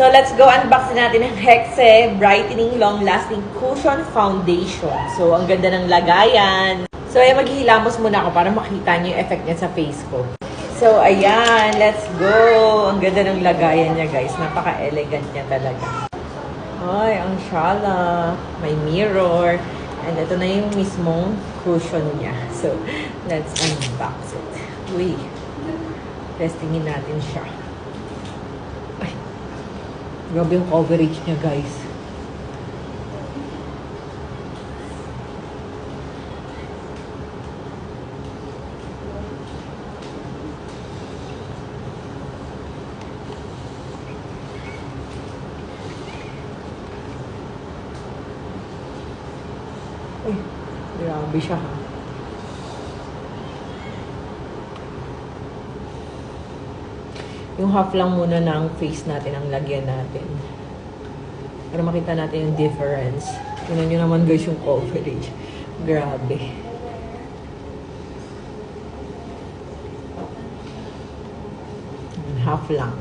So, let's go unbox natin ng Hexe Brightening Long-Lasting Cushion Foundation. So, ang ganda ng lagayan. So, maghihilamos muna ako para makita niyo yung effect niya sa face ko. So, ayan. Let's go. Ang ganda ng lagayan niya, guys. Napaka-elegant niya talaga. Ay, ang shala. May mirror. And ito na yung mismong cushion niya. So, let's unbox it. Uy. Testingin natin siya. Ay. Grabe yung coverage niya, guys. Uy, grabe siya, ha. Yung half lang muna ng face natin ang lagyan natin. Para makita natin yung difference. Tingnan nyo naman, guys, yung coverage. Grabe. Half lang.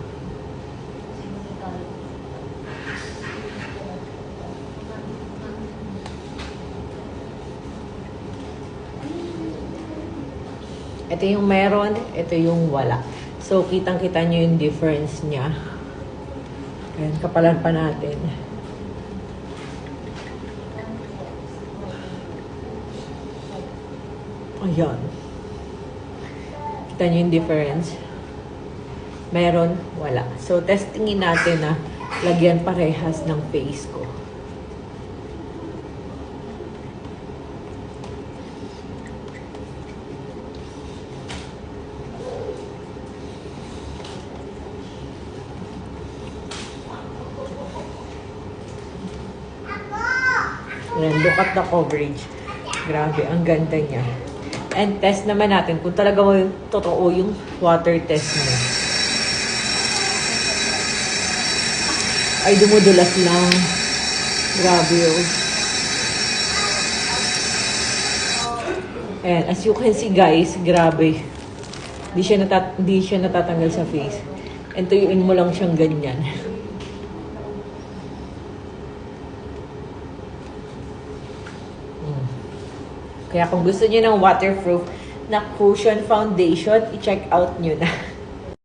Ito yung meron, ito yung wala. So, kitang-kita nyo yung difference niya. Ayan, kapalan pa natin. Ayan. Kita nyo yung difference. Meron, wala. So, testingin natin na lagyan parehas ng face ko. Ayan, look at the coverage. Grabe, ang ganda niya. And test naman natin kung talaga totoo yung water test mo. Ay, dumudulas lang. Grabe yun. And as you can see, guys, grabe. Di siya natatanggal sa face. And tuyuin mo lang siyang ganyan. Kaya kung gusto niyo ng waterproof na cushion foundation, i-check out nyo na.